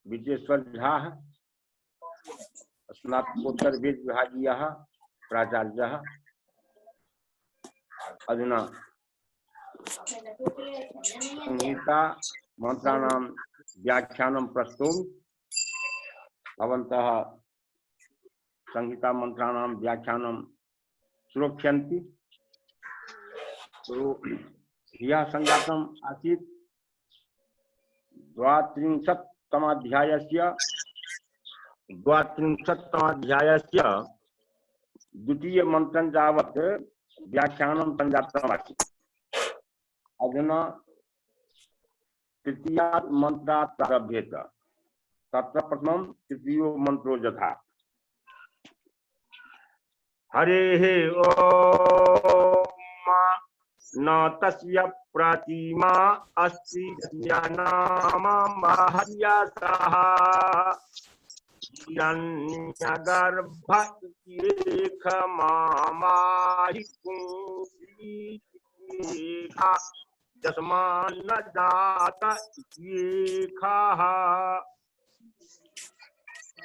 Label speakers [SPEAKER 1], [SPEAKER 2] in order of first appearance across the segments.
[SPEAKER 1] विजेश्वर झा स्नातकोत्तर वेद विभागीय प्राचार्य। अधुना संहिता मंत्राणां व्याख्यानं प्रस्तुतं। भवन्तः संहिता मंत्राणां व्याख्यानं श्रोष्यन्ति। तो यह संज्ञातम् आसीत् 32तमाध्यायस्य द्वितीय मंत्रं यावत् व्याख्यानं संजातम् आसीत्। अधुना तृतीयात् मंत्रात् प्रारभ्येत। तत्र प्रथमं तृतीयो मंत्रो यथा। हरेः ओम न तस्य प्रतिमा अस्ति नाम महर्यसः हिरण्यगर्भ रेखमामाहि पुंसीखा यस्मान्न जात इत्येखः।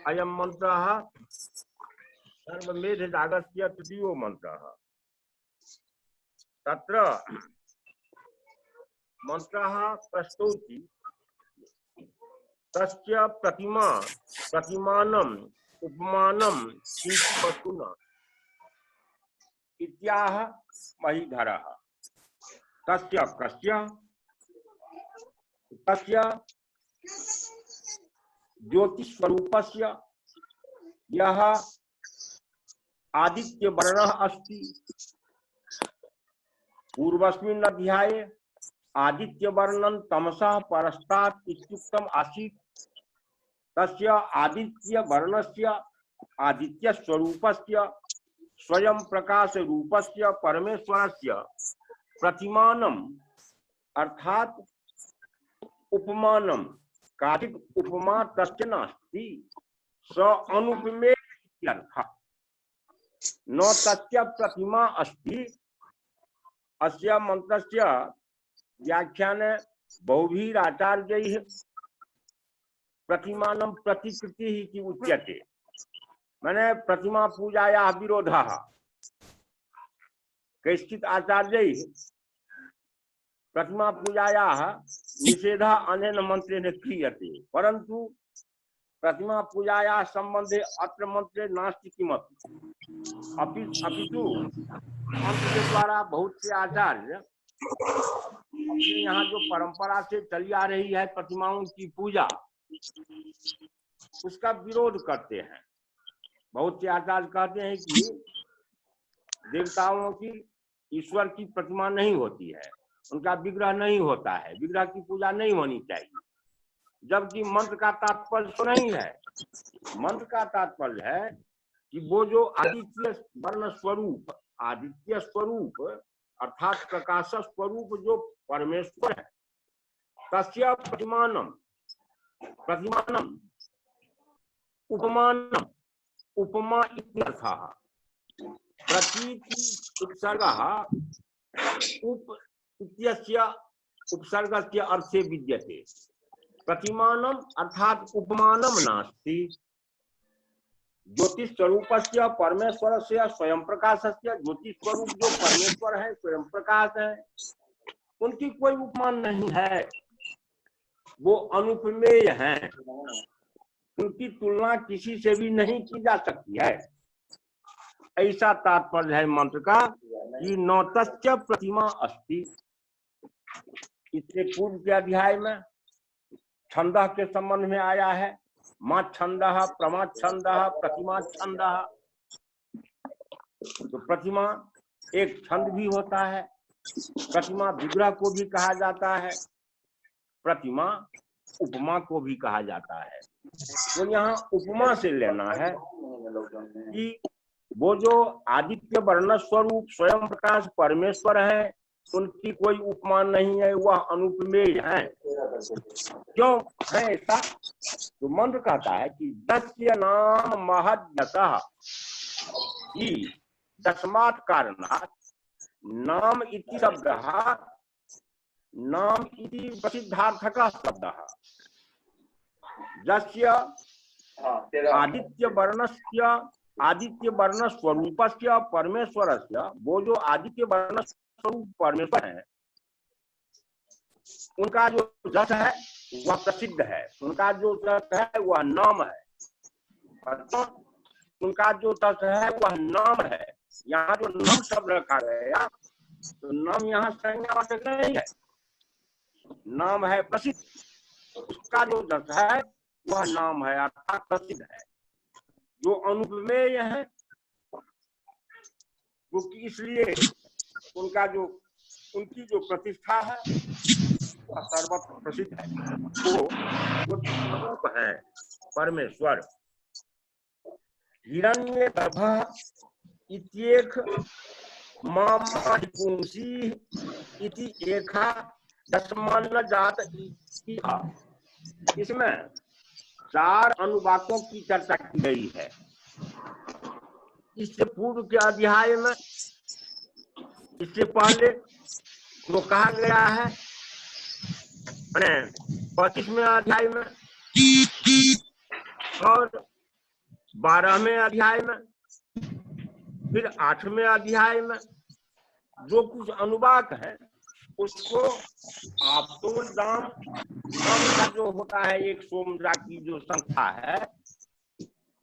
[SPEAKER 1] अयं मंत्रः सर्वमेधजागस्य तृतीयो मंत्रः। तत्र मंत्रः प्रस्तौति तस्य प्रतिमानम् उपमानं किञ्चित् वस्तुना इत्याह महीधरः। तस्य कस्य तस्य ज्योतिस्वरूपस्य यः आदित्यवर्णः अस्ति। पूर्वस्मिन् अध्याये आदित्यवर्णं तमसः परस्तात् इत्युक्तम् आसीत्। तस्य आदित्यवर्णस्य आदित्यस्वरूपस्य स्वयं प्रकाशरूपस्य परमेश्वरस्य प्रतिमानम् अर्थात उपमानं काचित् उपमा तस्य नास्ति। स अनुपमेय इत्यर्थः। न तस्य प्रतिमा अस्ति। अस्य मंत्रस्य व्याख्याने बहुभिः आचार्यैः प्रतिमानं प्रतिकृतिः इति उच्यते। माने प्रतिमा पूजायाः विरोधः। कैश्चित् आचार्यैः प्रतिमा पूजायाः निषेधः अनेन मन्त्रेण क्रियते। परन्तु प्रतिमा पूजायाः संबंधे अत्र मंत्रे नास्ति किमपि। अपितु मंत्र के द्वारा बहुत से आचार्य अपने यहाँ जो परंपरा से चली आ रही है प्रतिमाओं की पूजा, उसका विरोध करते हैं। बहुत से आचार्य कहते हैं कि देवताओं की, ईश्वर की प्रतिमा नहीं होती है, उनका विग्रह नहीं होता है, विग्रह की पूजा नहीं होनी चाहिए। जबकि मंत्र का तात्पर्य तो नहीं है। मंत्र का तात्पर्य है कि वो जो आदित्य वर्ण स्वरूप, आदित्य स्वरूप अर्थात प्रकाश स्वरूप जो परमेश्वर है, तस्य प्रतिमानम प्रतिमानम उपमानम उपमा इत्यर्थः। प्रतीति उपसर्गः उप इत्यस्य उपसर्गस्य अर्थे विद्यते। प्रतिमानम अर्थात उपमानम नास्ति। ज्योतिष स्वरूपस्य परमेश्वरस्य स्वयं प्रकाशस्य, ज्योतिष स्वरूप जो परमेश्वर है, स्वयं प्रकाश है, उनकी कोई उपमान नहीं है। वो अनुपमेय हैं। उनकी तुलना किसी से भी नहीं की जा सकती है। ऐसा तात्पर्य है मंत्र का कि न तस्य प्रतिमा अस्ति। इससे पूर्व के अध्याय में छंदः के संबंध में आया है। मां छंदः, प्रमा छंदः, प्रतिमा छंदः। तो प्रतिमा एक छंद भी होता है। प्रतिमा विग्रह को भी कहा जाता है, प्रतिमा उपमा को भी कहा जाता है। तो यहाँ उपमा से लेना है कि वो जो आदित्य वर्ण स्वरूप स्वयं प्रकाश परमेश्वर है, उनकी कोई उपमा नहीं है, वह अनुपमेय है। क्यों है ऐसा? तो मंत्र कहता है कि दस्य नाम महद्यसः ही तस्मात् कारणात् नाम इति शब्दः, नाम इति प्रसिद्धार्थकः शब्दः। जस्य आदित्य वर्ण स्वरूपस्य परमेश्वरस्य, वो जो आदित्य वर्ण स्वरूप परमेश्वर है, उनका जो जस है वह प्रसिद्ध है, उनका जो जस है वह नाम है, उनका जो जस है वह नाम है। यहाँ जो नाम शब्द रखा गया, तो नाम यहाँ संज्ञावाचक नहीं है, नाम है प्रसिद्ध, उसका जो जस है वह नाम है अर्थात प्रसिद्ध है, जो अनुपमेय है, क्योंकि इसलिए उनकी जो प्रतिष्ठा है वह सर्वत्र प्रसिद्ध है। वो स्वरूप है परमेश्वर। हिरण्यगर्भः इत्येक मामहिपुंसी इति एका दशमन्न जात। इसमें 4 अनुवाकों की चर्चा की गई है। इससे पूर्व के अध्याय में, इससे पहले जो कहा गया है 25वें अध्याय में और 12वें अध्याय में, फिर 8वें अध्याय में जो कुछ अनुवाक है उसको आप तो दाम का जो होता है, एक सोमजा की जो संख्या है,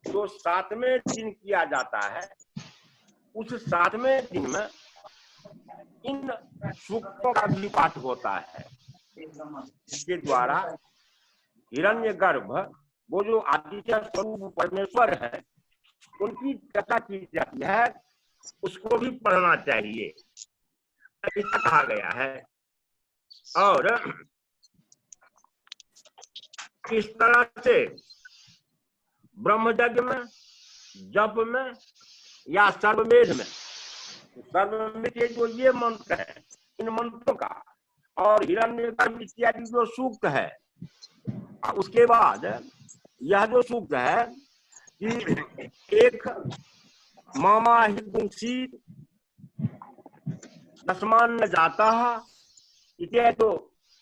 [SPEAKER 1] जो 7वें दिन किया जाता है, उस 7वें दिन में इन सूक्तों का भी पाठ होता है। इसके द्वारा हिरण्यगर्भ, वो जो आदित्य स्वरूप परमेश्वर है, उनकी चर्चा की जाती है, उसको भी पढ़ना चाहिए, ऐसा कहा गया है। और इस तरह से ब्रह्मयज्ञ में, जप में या सर्ववेद में, सर्ववेद के जो ये मंत्र है, इन मंत्रों का और हिरण्यगर्भ इत्यादि जो सूक्त है, उसके बाद यह जो सूक्त है कि एक मामहिपुंसी दशमन्न जाता इत्यादि तो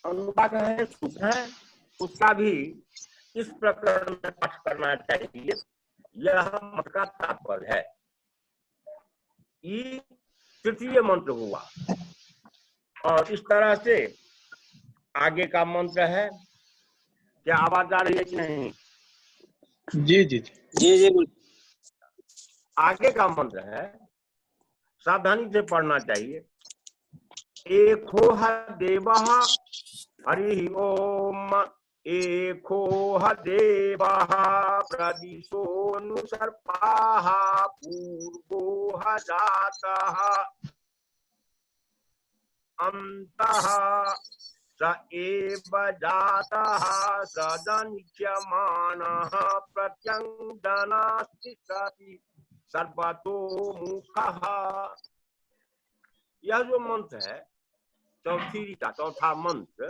[SPEAKER 1] अनुवाक है, सूक्त है, उसका भी इस प्रकरण में पाठ करना चाहिए। यह मत का तात्पर्य है। ये तृतीय मंत्र हुआ और इस तरह से आगे का मंत्र है। क्या आवाज आ रही है कि नहीं?
[SPEAKER 2] जी जी
[SPEAKER 3] जी जी।
[SPEAKER 1] आगे का मंत्र है, सावधानी से पढ़ना चाहिए। एकोह देवः हरि ओम, एकोह देवः प्रदिशोऽनुसर्पाः पूर्वोह जातः अन्तः स एव जातः सदनिच्यमानः प्रत्यङ्गनास्ति सति सर्वतो मुखः। यह जो मंत्र है, चौथा मंत्र,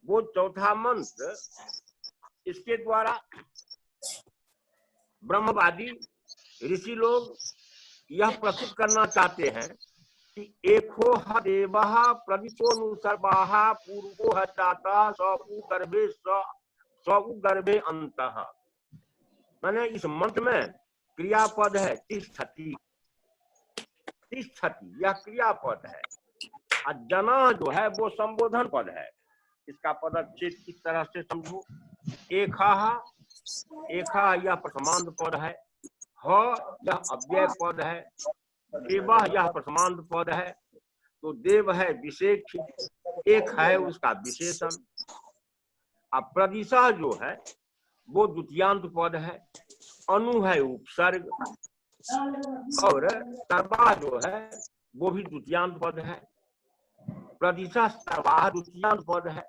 [SPEAKER 1] वो चौथा मंत्र, इसके द्वारा ब्रह्मवादी ऋषि लोग यह प्रस्तुत करना चाहते हैं कि एकोह देवः प्रदिशोऽनुसर्पाः पूर्वोह जातः स उ गर्भे अन्तः। माने इस मंत्र में क्रियापद है तिष्ठति, यह क्रियापद है, और जना जो है वो संबोधन पद है। इसका पदच्छेद किस तरह से समझो। एका यह प्रथमांत पद है, ह यह अव्यय पद है, देवः यह प्रथमांत पद है, तो देव है विशेष, एक है उसका विशेषण। अब प्रदिशा जो है वो द्वितीयांत पद है, अनु है उपसर्ग, और सर्वा जो है वो भी द्वितीयांत पद है। प्रदिशा सर्वा द्वितीयांत पद है।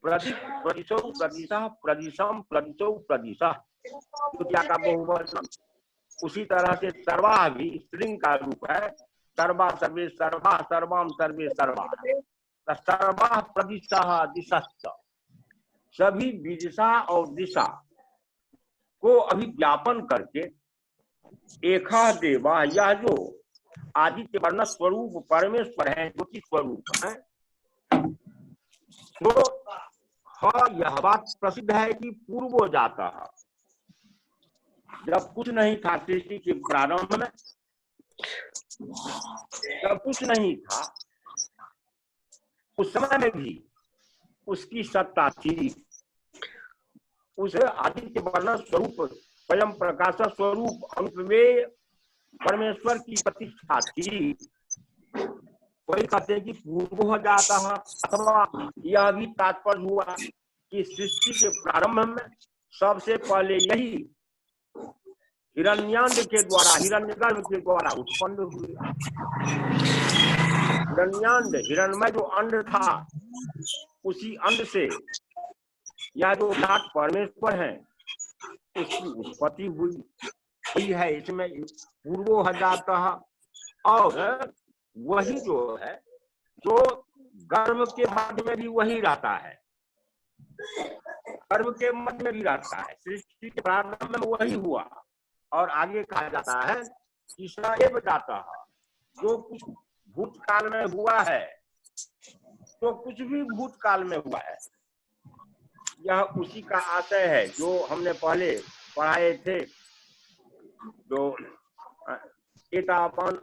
[SPEAKER 1] प्रदिशौ प्रदिशा प्रदिशम प्रदिशौ प्रदिशा द्वितीया का बहुवचन। उसी तरह से सर्वा भी स्त्रीलिंग का रूप है, सर्वा सर्वे सर्वा सर्वाम सर्वे सर्वा। सर्वा प्रदिशा दिशश्च, सभी विदिशा और दिशा को अभिज्ञापन करके एका देवा, यह जो आदित्य वर्ण स्वरूप परमेश्वर है, ज्योति स्वरूप है, तो और यह बात प्रसिद्ध है कि पूर्वो जाता है, जब कुछ नहीं था सृष्टि के प्रारंभ में, जब कुछ नहीं था उस समय में भी उसकी सत्ता थी। उस आदित्य वर्ण स्वरूप स्वयं प्रकाश स्वरूप अनुपमेय परमेश्वर की प्रतिष्ठा थी। कोई कहते हैं कि पूर्व हो जाता है, अथवा यह भी तात्पर्य हुआ कि सृष्टि के प्रारंभ में सबसे पहले यही हिरण्यांड के द्वारा, हिरण्यगर्भ के द्वारा उत्पन्न हुई। हिरण्यांड, हिरण्मय जो अंड था, उसी अंड से यह जो विराट परमेश्वर है उसकी उत्पत्ति हुई है। इसमें पूर्वो हो जाता है। और वही जो है, जो गर्भ के मध्य में भी वही रहता है, गर्भ के मध्य में भी रहता है। सृष्टि के प्रारंभ में वही हुआ। और आगे कहा जाता है कि सएव जाता है, जो कुछ भूतकाल में हुआ है, तो कुछ भी भूतकाल में हुआ है, यह उसी का आशय है जो हमने पहले पढ़ाए थे। जो एतापन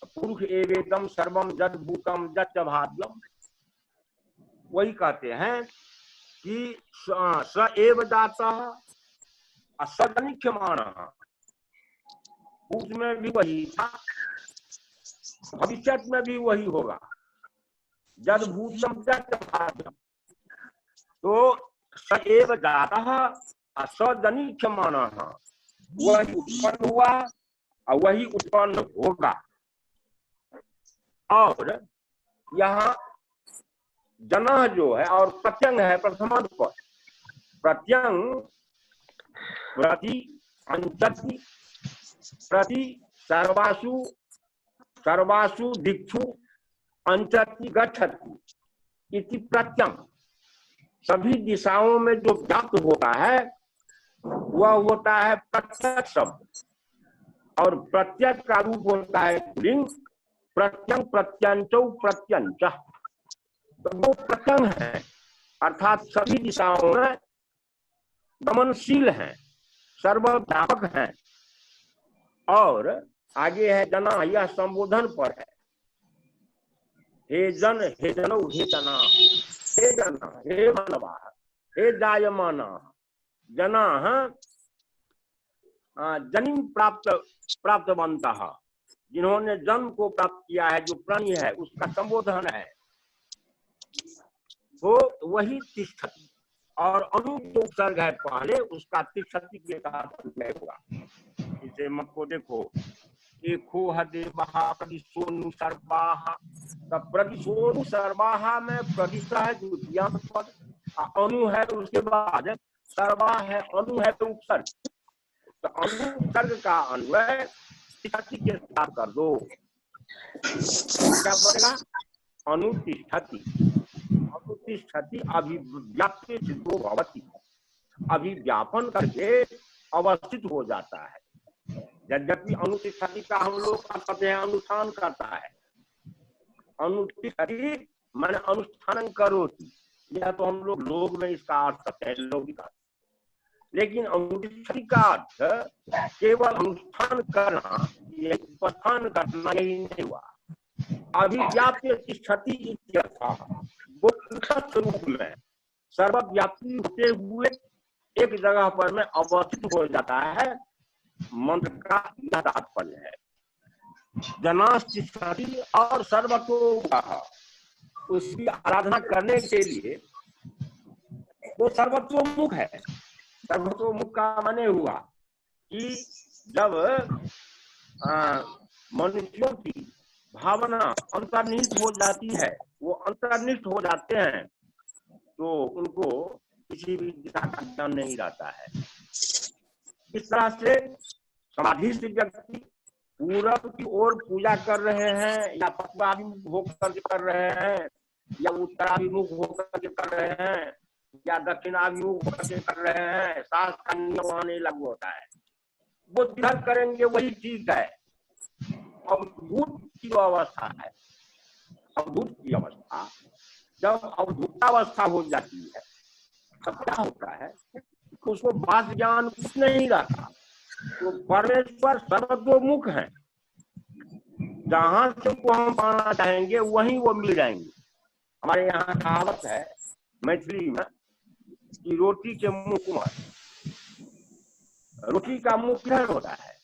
[SPEAKER 1] पुरुष एवेदम सर्वम जद भूतम जद भाव्यम, वही कहते हैं कि स एव जाता असदनिक्षमाण, भूत में भी वही था, भविष्य में भी वही होगा। जद भूतम जद भाव्यम, तो स एव जाता असदनिक्षमाण, वही उत्पन्न हुआ और वही उत्पन्न होगा। और यहाँ जना जो है और प्रत्यंग है प्रथमांत पर, प्रत्यंग प्रति अंचति प्रति सर्वासु सर्वासु दिक्षु अंचति गच्छति इति प्रत्यंग, सभी दिशाओं में जो व्याप्त होता है वह होता है प्रत्यक्ष शब्द। और प्रत्यक्ष का रूप होता है लिंग, प्रत्यंग प्रत्यंचौ प्रत्यंच। तो वो प्रत्यंग है, अर्थात सभी दिशाओं में गमनशील है, सर्वव्यापक है। और आगे है जना, यह संबोधन पर है। हे जन, हे जनो, हे जना, हे जना, हे मानवा, हे जायमाना, जना जन्म प्राप्तवन्तः, जिन्होंने जन्म को प्राप्त किया है, जो प्राणी है उसका संबोधन है। तो वही तिष्ठति, और अनु जो उपसर्ग है पहले उसका तिष्ठति के साथ होगा। इसे मत को देखो, एको हदेवहा प्रदिशोनु सर्वाहा, तब प्रदिशोनु सर्वाहा में प्रदिशा है द्वितीय पद, अनु है उसके बाद सर्वा है, अनु है तो उपसर्ग। तो अनुसर्ग का अन्वय तिष्ठति के साथ कर दो, क्या बनेगा? अनुतिष्ठति। अनुतिष्ठति अभिव्याप्ति सिद्धो भवति, अभिव्यापन करके अवस्थित हो जाता है। यद्यपि अनुतिष्ठति का हम लोग कहते हैं अनुष्ठान करता है, अनुतिष्ठति माने अनुष्ठान करोति, यह तो हम लोग में इसका अर्थ करते हैं, लौकिक अर्थ। लेकिन अनुतिष्ठति का अर्थ केवल अनुष्ठान करना, उपस्थान करना यही नहीं हुआ। अभिव्याप्ति तिष्ठति इत्यर्थः, वो रूप में सर्वव्यापी होते हुए एक जगह पर में अवस्थित हो जाता है। मंत्र का यह तात्पर्य है। जनास्तिष्ठति और सर्वतोमुखः, उसकी आराधना करने के लिए वो सर्वतोमुख है। सर्वतोमुख का माने हुआ कि जब मनुष्यों की भावना अंतर्निहित हो जाती है, वो अंतर्निहित हो जाते हैं, तो उनको किसी भी दिशा का ज्ञान नहीं रहता है। इस तरह से समाधिस्थ व्यक्ति पूरब की ओर पूजा कर रहे हैं, या पश्चिमाभिमुख होकर के कर रहे हैं, या उत्तराभिमुख होकर के कर रहे हैं, या दक्षिणाभिमुख होकर के कर रहे हैं, शास्त्र का नियम वहां नहीं लागू होता है। वो जिधर करेंगे वही ठीक है। अवधूत की अवस्था है, अवधूत की अवस्था, जब अवधूतावस्था हो जाती है तब क्या होता है, उसको बात ज्ञान कुछ नहीं रहता। तो परमेश्वर सर्वतोमुख है, जहां से को हम पाना चाहेंगे वहीं वो मिल जाएंगे। हमारे यहाँ कहावत है मैथिली में कि रोटी के मुंह कुम्हार। रोटी का मुंह किधर होता है,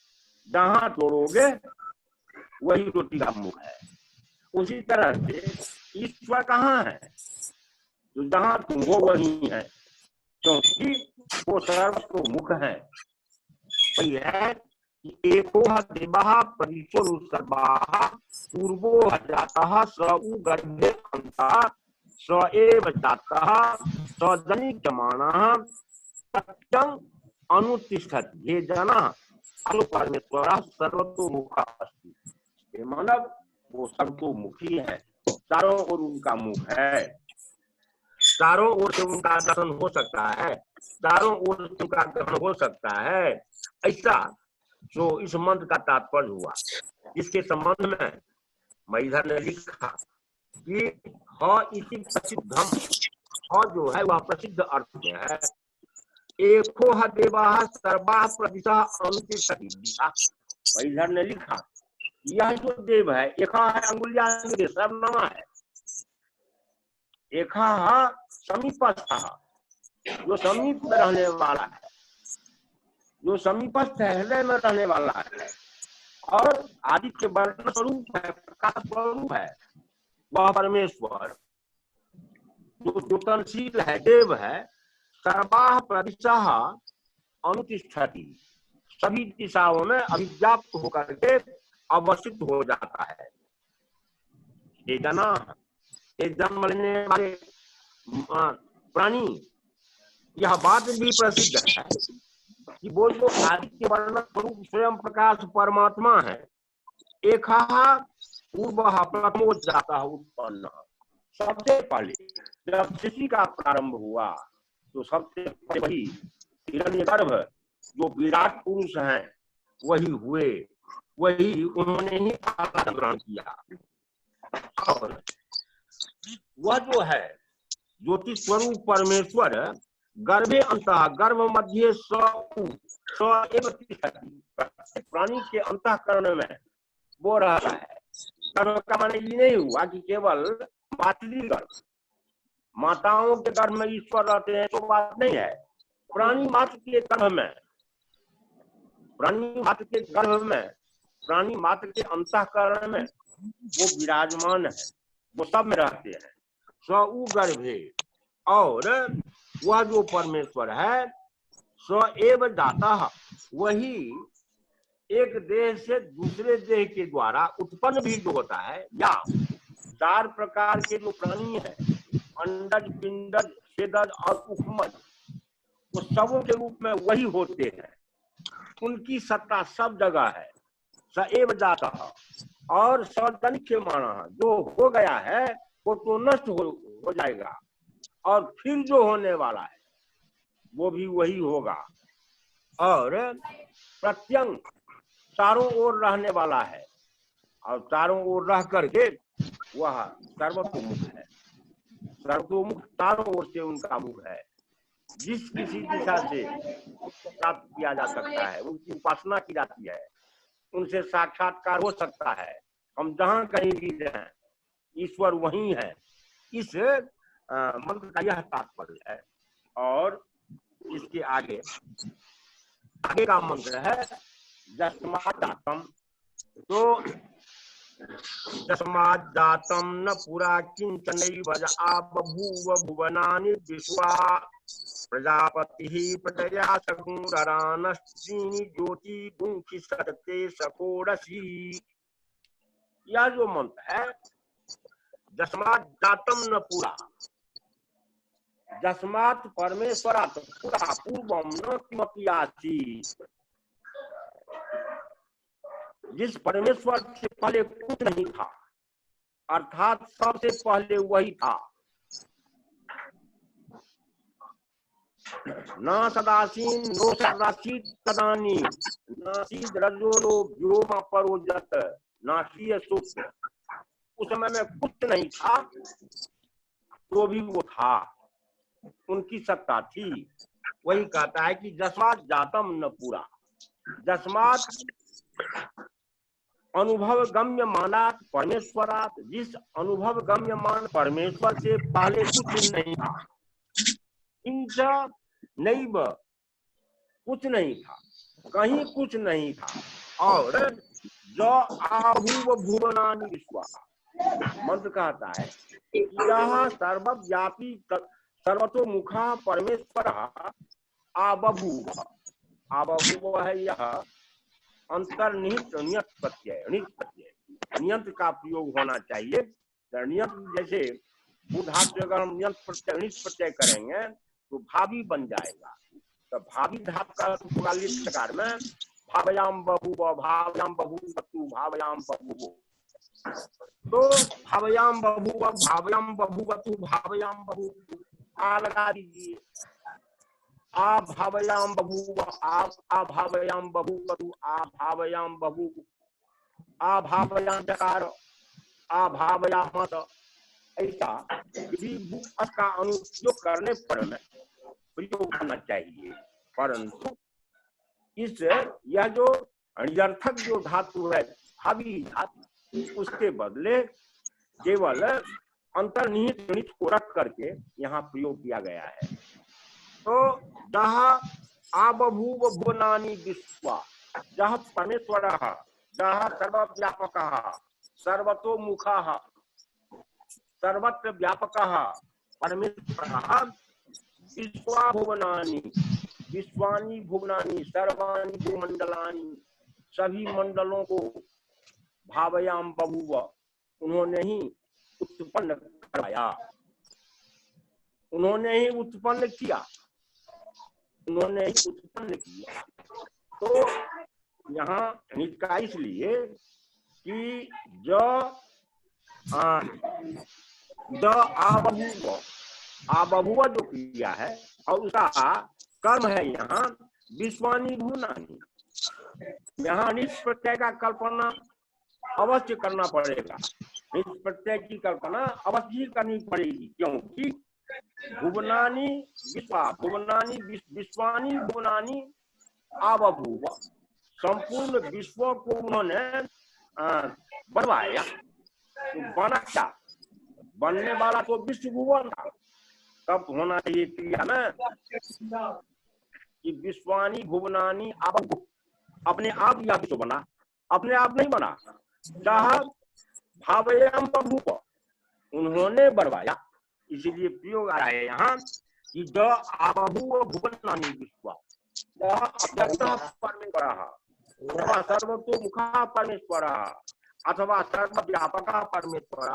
[SPEAKER 1] जहां तोड़ोगे वही रोटी का मुंह है। उसी तरह से ईश्वर कहाँ है, तो जहां तुम हो वही है, क्योंकि वो सर्वतोमुख है। वही है कि एको देवः परिचरो सर्वाः पूर्वो जातः स उ गर्भे अंतः स एव जातः स जनिष्यमानः सत्यं अनुतिष्ठति ये जनः खलु परमेश्वरः सर्वतोमुखः अस्ति। ये मानव वो सर्वतोमुखी है, चारों ओर उनका मुख है, चारों ओर से उनका दर्शन हो सकता है, चारों ओर से उनका ग्रहण हो सकता है। ऐसा जो इस मंत्र का तात्पर्य हुआ। इसके संबंध में मैं इधर ने लिखा कि ह इसी प्रसिद्धम, ह जो है वह प्रसिद्ध अर्थ में है। एको ह देवाः सर्वाः प्रदिशः अनुतिष्ठति। मैं इधर ने लिखा यह जो देव है, एका है अंगुल्यान सर्वनामा है, एका समीपस्थ, जो समीप में रहने वाला है, जो समीपस्थ हृदय में रहने वाला है, और आदित्य वर्ण स्वरूप है, प्रकाश स्वरूप है, वह परमेश्वर जो ज्योतनशील है, देव है, सर्वाः प्रदिशः अनुतिष्ठति, सभी दिशाओं में अभिव्याप्त होकर के अवस्थित हो जाता है। ये जना, ये जन्म लेने वाले प्राणी, यह बात भी प्रसिद्ध है कि वो जो आदित्य वर्ण स्वरूप स्वयं प्रकाश परमात्मा है, एका पूर्वः प्रथमो जातः उत्पन्न। सबसे पहले जब सृष्टि का प्रारंभ हुआ तो सबसे पहले वही हिरण्यगर्भ जो विराट पुरुष हैं वही हुए, वही उन्होंने ही आकार ग्रहण किया। और वह जो है ज्योति स्वरूप परमेश्वर गर्भे अंतः, गर्भ मध्य स एव तिष्ठति, प्राणी के अंतःकरण में वो रहता है। गर्भ का माने ये नहीं हुआ कि केवल मातृ गर्भ, माताओं के गर्भ में ईश्वर रहते हैं, तो बात नहीं है। प्राणी मात्र के गर्भ में, प्राणी मात्र के गर्भ में, प्राणी मात्र के अंतःकरण में वो विराजमान है, वो सब में रहते हैं। स उ गर्भे, और वह जो परमेश्वर है स एव जातः, वही एक देह से दूसरे देह के द्वारा उत्पन्न भी जो होता है। या चार प्रकार के जो प्राणी है, अंडज, पिंडज, छेदज और उखमज, वो सबों के रूप में वही होते हैं, उनकी सत्ता सब जगह है। स एव जातः, और सजनिष्यमानः, जो हो गया है वो तो नष्ट हो जाएगा, और फिर जो होने वाला है वो भी वही होगा। और प्रत्यंग, चारों ओर रहने वाला है, और चारों ओर रह करके वह सर्वतोमुख है। सर्वतोमुख, चारों ओर से उनका मुख है। जिस किसी दिशा से प्राप्त किया जा सकता है, उनकी उपासना की जाती है, उनसे साक्षात्कार हो सकता है। हम जहां कहीं भी जाएं, ईश्वर वही है। इस मंत्र का यह तात्पर्य है। और इसके आगे का मंत्र है जस्मात् जातम। तो जस्मात् जातम न पुरा किंचनैव बभूव भुवनानि विश्वा प्रजापतिः प्रजया सगुणरानश्चीनि ज्योति गुंखि सतते सकोडसी। यह जो मंत्र है जस्मात् जातम न पुरा, जस्मात् परमेश्वरात् पुरा पूर्वम न किमपि आसीत्, जिस परमेश्वर से पहले कुछ नहीं था, अर्थात सबसे पहले वही था। न सदासीन नो सदासीत तदानी, नासीद रजोलो व्योम परोजत नासीय सुख। उस समय में कुछ नहीं था तो भी वो था, उनकी सत्ता थी। वही कहता है कि जस्मात् जातम न पूरा, जस्मात् अनुभव गम्य मानात परमेश्वरात, जिस अनुभव गम्य मान परमेश्वर से पहले कुछ नहीं था। किंच नैव, कुछ नहीं था, कहीं कुछ नहीं था। और जो आहूव भुवनानि विश्वा, मंत्र कहता है यह सर्वव्यापी सर्वतोमुखा परमेश्वर आबभूव, आबभूव है यह अंतर्निहित नियत प्रत्यय, नियंत्र का प्रयोग होना चाहिए। नियंत्र जैसे बुधात अगर हम नियंत्र प्रत्यय करेंगे तो भावी बन जाएगा। तो भावी धातु का प्रकार में भावयाम बभूव, भावयाम बभूवतु, भावयाम बभूव। तो भावयाम बभूव, भावयाम बभूवतु, भावयाम बभूव आ लगा दीजिए। आ भावयाम बभूव, आ भावयाम बभूवतु, आ भावयाम बभूव, आ भावयाम चकार, आ भावयामत। ऐसा का अनुयोग करने पर में प्रयोग करना चाहिए। परंतु इस यह जो निरर्थक जो धातु है भावी धातु, उसके बदले केवल अंतर्निहित निहित को रख करके यहाँ प्रयोग किया गया है। तो जहाँ आबभूव भुवनानि विश्वा, जहाँ परमेश्वर, जहाँ सर्वव्यापक, सर्वतोमुखः, सर्वत्र व्यापक परमेश्वर, विश्वा भुवनानि, विश्वानि भुवनानि, सर्वाणि भूमंडलानि, सभी मंडलों को भावयाम बभूव, उन्होंने ही उत्पन्न करवाया, उन्होंने ही उत्पन्न किया, उन्होंने ही उत्पन्न किया। तो यहाँ निका इसलिए कि जो आबभूव, आबभूव जो क्रिया है और उसका कर्म है यहाँ विश्वानि भुवनानि। यहाँ निज प्रत्यय का कल्पना अवश्य करना पड़ेगा, निज प्रत्यय की कल्पना अवश्य करनी पड़ेगी, क्योंकि भुवनानि विश्वा, भुवनानि विश्वानि भुवनानि आबभूव, संपूर्ण विश्व को उन्होंने बनवाया। तो बना क्या, बनने वाला तो विश्व भुवन था। तब होना चाहिए क्रिया में कि विश्वानि भुवनानि आबभूव, अपने आप यह विश्व बना, अपने आप नहीं बना। चाह भावयाम बभूव, उन्होंने बनवाया। इसीलिए प्रयोग आ रहा है यहाँ कि जो आबभूव भुवनानि विश्वा, परमेश्वर, सर्वतोमुखः परमेश्वर अथवा सर्वव्यापकः परमेश्वर,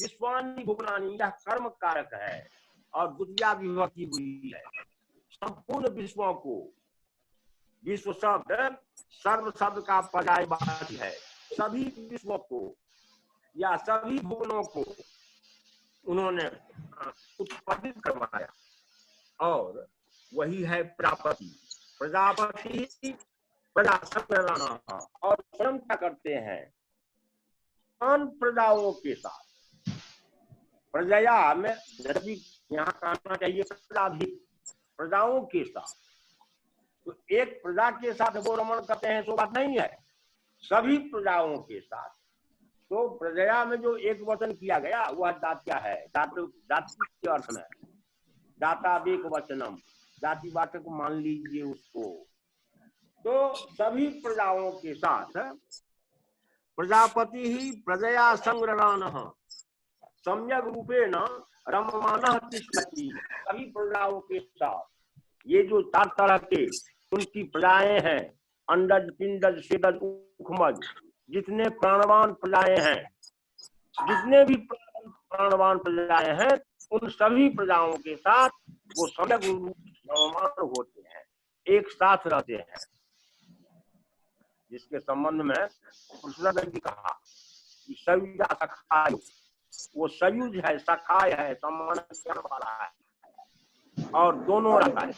[SPEAKER 1] विश्वानि भुवनानि, यह कर्म कारक है और द्वितीया विभक्ति हुई है। संपूर्ण विश्वों को, विश्व शब्द सर्व शब्द का पर्यायवाची है, सभी विश्वों को या सभी भुवनों को उन्होंने उत्पादित करवाया। और वही है प्रजापति। प्रजापति प्रजा संग्रहाना, और स्वयं क्या करते हैं अन्य प्रजाओं के साथ। प्रजया में यहाँ कहना चाहिए प्रजा भी, प्रजाओं के साथ। तो एक प्रजा के साथ वो रमण करते हैं तो बात नहीं है, सभी प्रजाओं के साथ। तो प्रजया में जो एक वचन किया गया वह दात्या है, जाति के अर्थ में दाता एक वचनम, जाति वाचक मान लीजिए उसको। तो सभी प्रजाओं के साथ प्रजापति ही प्रजया संग्रहानः सम्यक रूपेण रममानः तिष्ठति। सभी प्रजाओं के साथ ये जो 4 तरह के उनकी प्रजाएं हैं, अंडज पिंडज सेदज उखमज, जितने प्राणवान प्रजाएं हैं, जितने भी प्राणवान प्रजाएं हैं, उन सभी प्रजाओं के साथ वो सम्यक रममान होते हैं, एक साथ रहते हैं। जिसके संबंध में कृष्ण जी कहा कि सयुजा सखाय, वो सयुज है, सखाय है, सम्मान करने वाला है और दोनों रहता है।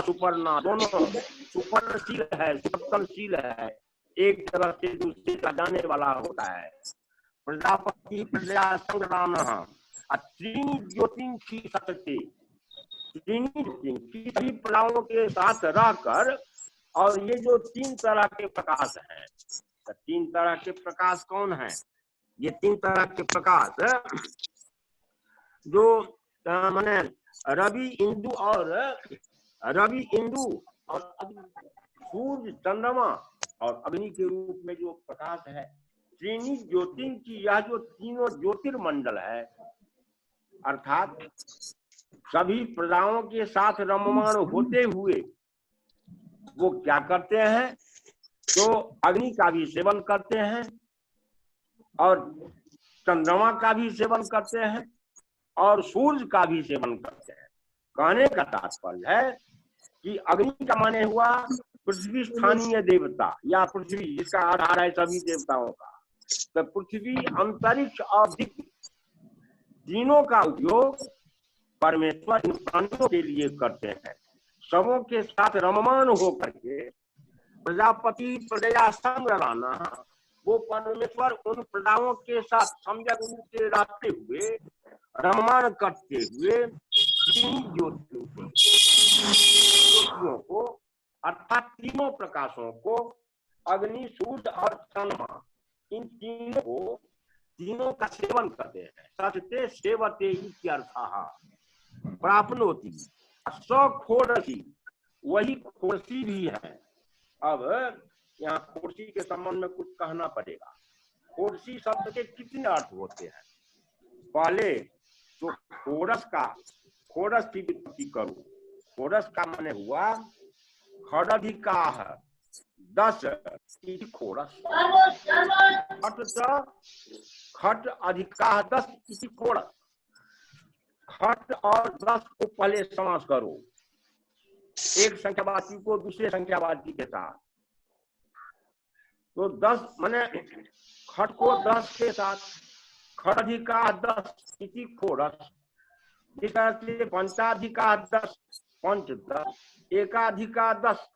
[SPEAKER 1] सुपर्णा, दोनों सुपर्णशील है, सुपर्णशील है, एक जगह से दूसरी जगह जाने वाला होता है। प्रजापति प्रजा संग्राम, त्रीणि ज्योतिषी सतते, त्रीणि ज्योतिषी सभी प्रजाओं के साथ रहकर, और ये जो तीन तरह के प्रकाश हैं, तो तीन तरह के प्रकाश कौन है? ये तीन तरह के प्रकाश जो माने रवि इंदु और सूर्य चंद्रमा और अग्नि के रूप में जो प्रकाश है, त्रीणि ज्योति की यह जो तीनों ज्योतिर्मंडल है, अर्थात सभी प्रजाओं के साथ रममाण होते हुए वो क्या करते हैं? तो अग्नि का भी सेवन करते हैं और चंद्रमा का भी सेवन करते हैं और सूर्य का भी सेवन करते हैं। कहने का तात्पर्य है कि अग्नि का माने हुआ पृथ्वी स्थानीय देवता या पृथ्वी, जिसका आधार है सभी देवताओं का। तो पृथ्वी, अंतरिक्ष और दिक्, तीनों का उपयोग परमेश्वर इन प्राणियों के लिए करते हैं। सबों के साथ रममाण होकर के प्रजापति प्रजा संग रहना, वो परमेश्वर उन प्रजाओं के साथ सम्यक रूप से रहते हुए, रममाण करते हुए तीन ज्योतियों को, अर्थात तीनों प्रकाशों को, अग्नि, सूर्य और चंद्रमा, इन तीनों का सेवन करते हैं। सचते सेवते इत्यर्थः प्राप्नोति। खोड़सी, वही खोड़सी भी है। अब यहाँ खोड़सी के संबंध में कुछ कहना पड़ेगा। खोड़सी शब्द के कितने अर्थ होते हैं? पहले तो खोड़स की विपत्ति करो। खोड़स का माने हुआ खड़धिकाह 10 खोड़स, खट अधिकाह 10 इति खोड़स। खट और 10 को पहले समास करो, एक संख्यावाची को दूसरे संख्यावाची के साथ। तो 10 माने खट को 10 के साथ, खट अधिकाह 10 इति खोड़स। इस तरह से पंचाधिकाह 10 पंच 10, एकाधिकाह 10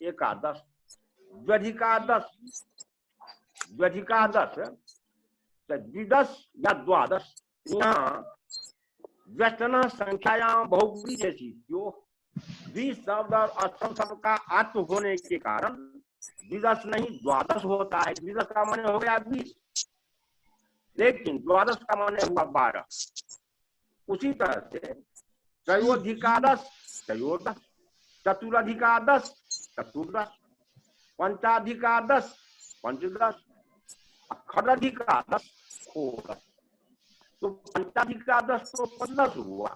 [SPEAKER 1] एकादश, द्व्यधिकाह 10 द्व्यधिकाह 10, द्विदश या द्वादश। यहाँ व्यस्तन संख्यायाम बहुगुणी जैसी जो 20 शब्द और अष्टम शब्द का आत्म होने के कारण द्विदश नहीं द्वादश होता है। द्विदश का माने हो गया 20, लेकिन द्वादश का माने हुआ 12। उसी तरह से त्रयोधिकादश त्रयोदश, चतुराधिकादश चतुर्दश, पंचाधिकादश पंचदश, खडाधिकादश खोड़स। तो पंचाधिकादश तो 15 हुआ,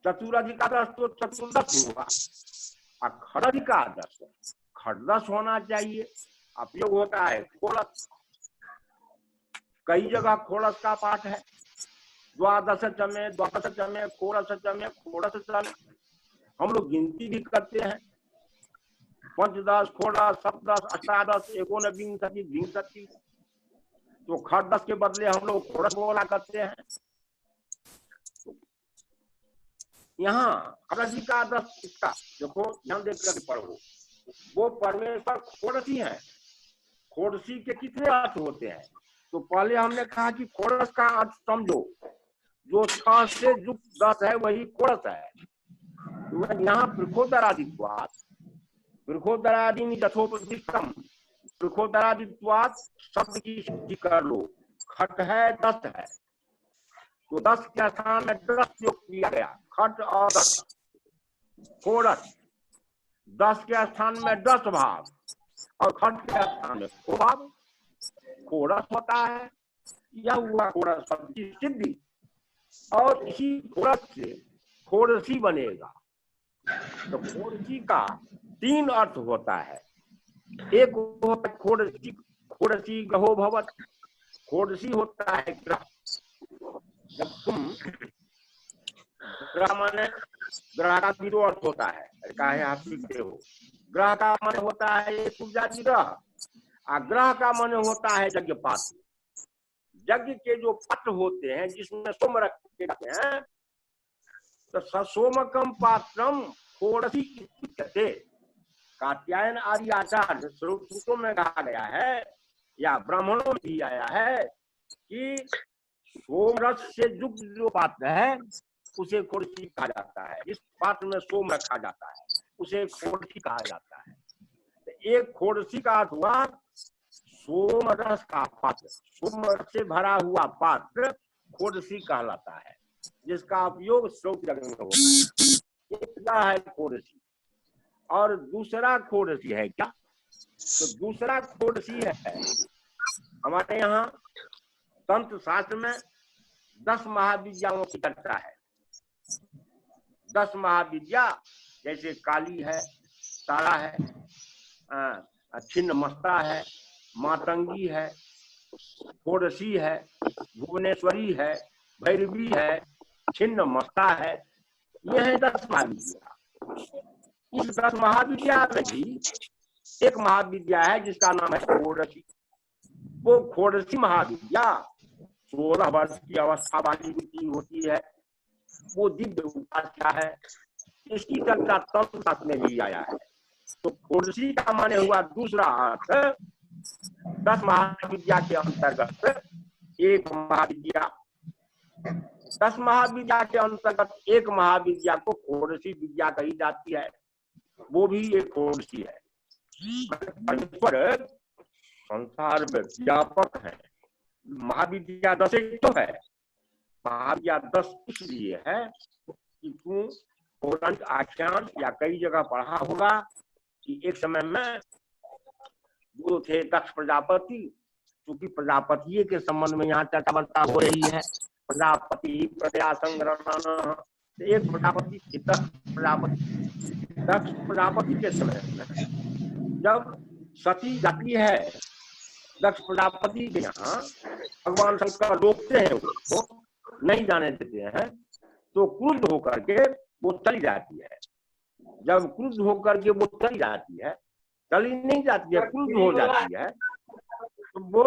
[SPEAKER 1] चतुराधिकादश तो चतुर्दश हुआ, और खडाधिकादश खड़दश होना चाहिए। उपयोग होता है खोड़स। कई जगह खोड़स का पाठ है, द्वादश चमे खोड़स चमे खोड़स चमे। हम लोग गिनती भी करते हैं, पंचदश खोड़स सप्तदश अष्टादश एकोनविंशति विंशति। तो खड़दश के बदले हम लोग खोड़स बोला करते हैं। यहाँ खडाधिकादश इसका देखो, ध्यान देकर पढ़ो। वो परमेश्वर खोड़सी है। खोड़सी के कितने अर्थ होते हैं? तो पहले हमने कहा कि खोड़स का अर्थ समझो, जो 6 से युक्त 10 है वही खोड़स है। तो यहाँ वृक्षोदरादित्वात्, वृक्षोदरादि यथोपदिष्टम, वृक्षोदरादित्वात् शब्द की शुद्धि कर लो। खट है 10 है, तो 10 के स्थान में 10 योग किया गया, खट और 10। खोड़स 10 के स्थान में 10 भाग और खट के स्थान में 2 भाग, खोड़स होता है। यह हुआ खोड़स शब्द की सिद्धि। और इसी खोड़स से खोड़सी बनेगा। तो खोड़सी का 3 अर्थ होता है। एक होता है खोड़सी, खोड़सी ग्रहो भवत। खोड़सी होता है ग्रह। जब तुम ग्रह माने, ग्रह का 0 अर्थ होता है, काहे आप सीखते हो। ग्रह का माने होता है पूजा ग्रह, और ग्रह का माने होता है यज्ञ पात्र। यज्ञ के जो पात्र होते हैं जिसमें सोम रखे जाते हैं, तो ससोमकम पात्रम खोड़सी कहते। कात्यायन आदि आचार्य सूत्रों में कहा गया है, या ब्राह्मणों में भी आया है कि सोम रस से युक्त जो पात्र है उसे खोड़सी कहा जाता है। इस पात्र में सोम रखा जाता है उसे खोड़सी कहा जाता है। तो एक खोड़सी का अर्थ हुआ सोम रस का पात्र, सोम रस से भरा हुआ पात्र खोड़सी कहलाता है, जिसका उपयोग श्रौत यज्ञ में होता है। ये क्या है खोड़सी। और दूसरा खोड़सी है क्या, तो दूसरा खोड़सी है हमारे यहाँ तंत्र शास्त्र में 10 महाविद्याओं की चर्चा है। 10 महाविद्या जैसे काली है, तारा है, छिन्न मस्ता है, मातंगी है, खोड़सी है, भुवनेश्वरी है, भैरवी है, छिन्न मस्ता है। ये है 10 महाविद्या। इस 10 महाविद्या में भी एक महाविद्या है जिसका नाम है खोड़सी। वो खोड़सी महाविद्या 16 वर्ष की अवस्था वाली व्यक्ति होती है। वो दिव्य उपास्या है। इसकी चर्चा तंत्र शास्त्र में भी आया है। तो खोड़सी का माने हुआ दूसरा अर्थ 10 महाविद्या के अंतर्गत एक महाविद्या, 10 महाविद्या के अंतर्गत एक महाविद्या को खोड़सी विद्या कही जाती है। वो भी एक खोड़सी है। परमेश्वर संसार में व्यापक है। महाविद्या 10 तो है, महाविद्या 10 इसलिए है कि तू पौराणिक आख्यान या कई जगह पढ़ा होगा कि एक समय में जो थे दक्ष प्रजापति, क्योंकि प्रजापति के संबंध में यहाँ चर्चा वर्ता हो रही है। प्रजापति प्रजा संग्रहण, एक प्रजापति दक्ष प्रजापति के समय में जब सती जाती है दक्ष प्रजापति के यहाँ, भगवान शंकर रोकते हैं, उसको नहीं जाने देते हैं, तो क्रुद्ध होकर के वो चली जाती है। जब क्रुद्ध होकर के वो चली जाती है, चली नहीं जाती है, क्रुद्ध हो जाती है, तो वो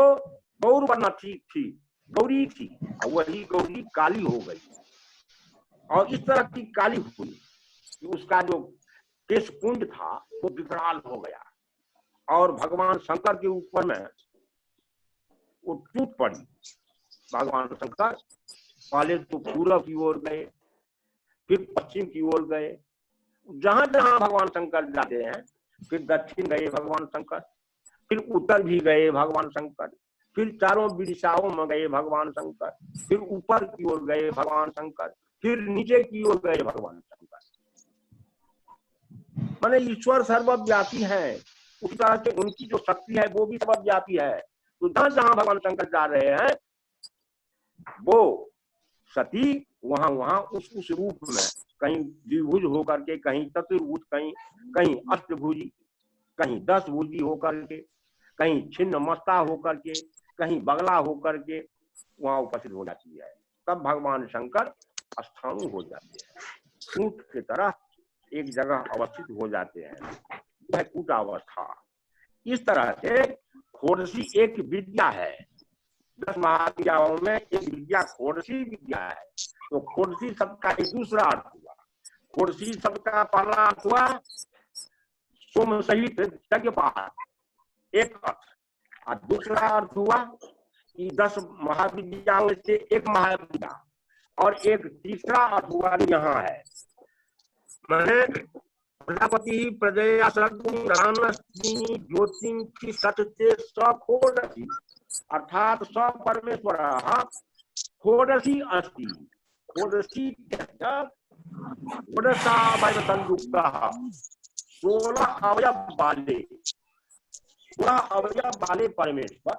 [SPEAKER 1] गौर बनना ठीक थी, गौरी थी, वही गौरी काली हो गई। और इस तरह की काली हुई कि उसका जो केश कुंड था वो विकराल हो गया और भगवान शंकर के ऊपर में वो टूट पड़ी। भगवान शंकर पहले तो पूर्व की ओर गए, फिर पश्चिम की ओर गए, जहां जहां भगवान शंकर जाते हैं, फिर दक्षिण गए भगवान शंकर, फिर उत्तर भी गए भगवान शंकर, फिर चारों दिशाओं में गए भगवान शंकर, फिर ऊपर की ओर गए भगवान शंकर, फिर नीचे की ओर गए भगवान शंकर। माने ईश्वर सर्वव्यापी है, उस तरह से उनकी जो शक्ति है वो भी सर्वव्यापी है। तो जहां जहां भगवान शंकर जा रहे हैं वो सती वहां वहां उस रूप में, कहीं द्विभुज होकर के, कहीं चतुर्भुज, कहीं अष्टभुजी, कहीं 10 भुजी होकर के, कहीं छिन्न मस्ता होकर के, कहीं बगला होकर के वहां उपस्थित हो जाती है। तब भगवान शंकर स्थाणु हो जाते हैं, ऊंट की तरह एक जगह अवस्थित हो जाते हैं, वह कूटावस्था। इस तरह से खोड़सी एक विद्या है। 10 महाविद्याओं में एक विद्या खोड़सी विद्या है। तो खोड़सी शब्द का एक दूसरा अर्थ हुआ। खोड़सी शब्द का पहला अर्थ हुआ सोम सहित यज्ञपात, एक अर्थ, और दूसरा अर्थ हुआ कि 10 महाविद्याओं से एक महाविद्या, और एक तीसरा अर्थ हुआ यहाँ है मैंने प्रजापति प्रजया ज्योति सत्य खोड़सी, अर्थात स परमेश्वर खोड़सी अस्ति। खोड़सी संयुक्त 16 अवयव वाले, 16 अवयव वाले परमेश्वर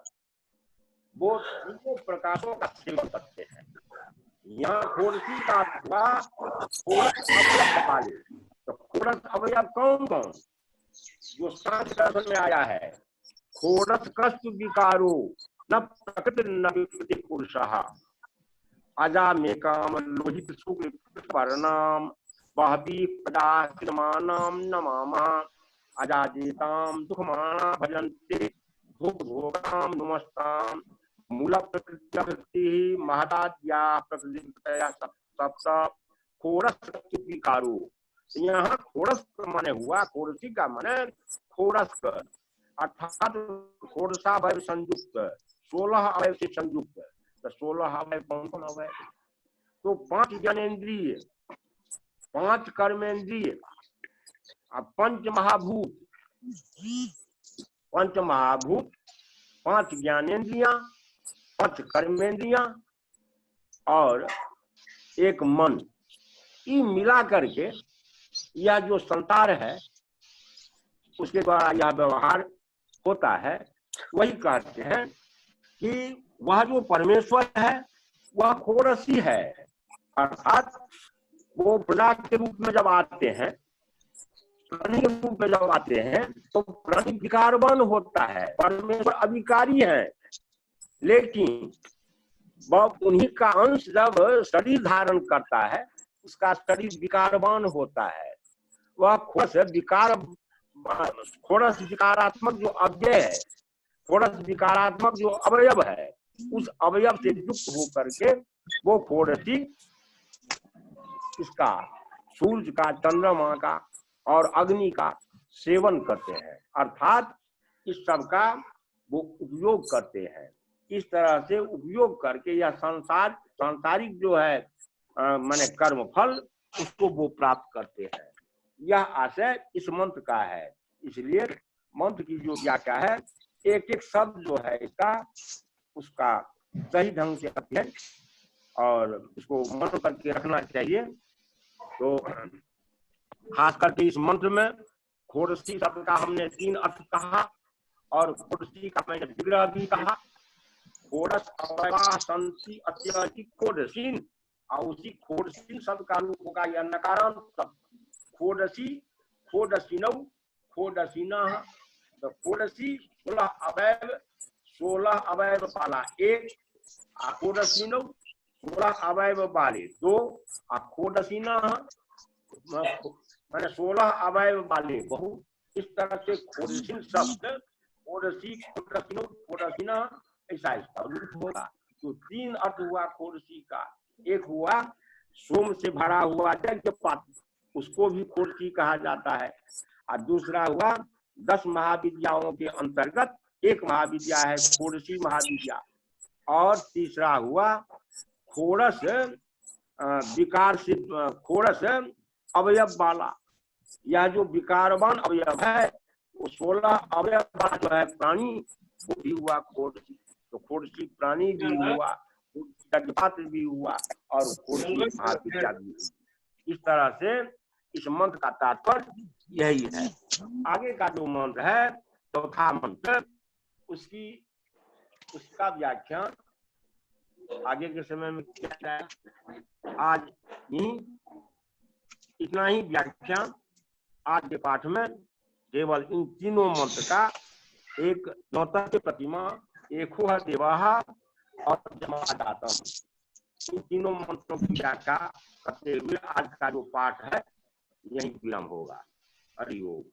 [SPEAKER 1] वो तीनों प्रकाशों का सेवन करते हैं। यहाँ खोड़सी का खोड़स अवयव वाले, तो खोड़स अवयव कौन कौन, जो सांख्य दर्शन में आया है, खोड़स कष्ट विकारो न प्रकृति न विकृति पुरुषः अजा में काम लोहित शुक्ल वर्णाम बहवी प्रजामानाम नमामा अजाजेताम दुखमाना भजन्ते भोगाम नमस्ताम मूल प्रकृति महदाद्या प्रकृतिया सप्त खोड़स विकारो। यहाँ खोड़स माने हुआ, खोड़सी का माने खोड़स, अर्थात खोड़सा वैव संयुक्त, 16 अवयव से संयुक्त, तो 16 अवयव कौन कौन अवयव? तो 5 ज्ञानेन्द्रिय, 5 कर्मेंद्रिय, पंच महाभूत, 5 ज्ञानेन्द्रियां, 5 कर्मेंद्रियां और 1 मन, ये मिला करके यह जो संसार है उसके द्वारा यह व्यवहार होता है। वही कहते हैं कि वह जो परमेश्वर है वह षोडशी है, अर्थात वो प्रजा के रूप में जब आते हैं, प्राणी के रूप में जब आते हैं तो प्राणी विकारवान होता है, परमेश्वर अविकारी है, लेकिन वह उन्हीं का अंश जब शरीर धारण करता है उसका शरीर विकारवान होता है। वह षोडश विकारात्मक जो अव्यय है, षोडश विकारात्मक जो अवयव है, उस अवयव से युक्त होकर के वो षोडशी इसका सूर्य का, चंद्रमा का और अग्नि का सेवन करते हैं, अर्थात इस सब का वो उपयोग करते हैं। इस तरह से उपयोग करके यह सांसारिक जो है माने कर्म फल उसको वो प्राप्त करते हैं। यह आशय इस मंत्र का है। इसलिए मंत्र की जो व्याख्या है, एक एक शब्द जो है इसका उसका सही ढंग से अध्ययन और उसको मन करके रखना चाहिए। तो खास करके इस मंत्र में षोडशी शब्द का हमने 3 अर्थ कहा और षोडशी का मैंने विग्रह भी कहा। षोडश अवयवा सन्ति अत्यधिक षोडशीन, और उसी षोडशी शब्द का रूप होगा यह नकारांत शब्द षोडशी, षोडशिनौ, षोडशिनः। तो षोडशी 16 अवयव, 16 अवयव वाला 1, षोडशिनौ 16 अवयव वाले 2, षोडशिनः मैंने 16 अवयव वाले बहु। इस तरह से षोडशी शब्द षोडशी, षोडशिनौ, षोडशिनः ऐसा इसका रूप होगा। तो 3 अर्थ हुआ षोडशी का। एक हुआ सोम से भरा हुआ यज्ञ पात्र, उसको भी षोडशी कहा जाता है, और दूसरा हुआ 10 महाविद्याओं के अंतर्गत एक महाविद्या है षोडशी महाविद्या, और तीसरा हुआ षोडश विकार से षोडश अवयव वाला। यह जो विकारवान अवयव है वो 16 अवयव वाला जो है प्राणी, वो भी हुआ षोडशी। तो षोडशी प्राणी भी हुआ, पात्र भी हुआ और षोडशी महाविद्या भी हुई। इस तरह से इस मंत्र का तात्पर्य यही है। आगे का जो मंत्र है चौथा मंत्र, उसका व्याख्यान आगे के समय में किया जाए। आज ही इतना ही व्याख्यान आज के पाठ में केवल इन तीनों मंत्र का, एक नौतस्य प्रतिमा, एको है देवाः और जमादातम, इन तीनों मंत्रों की व्याख्या करते हुए आज का जो पाठ है यही विराम होगा। हरि ओम।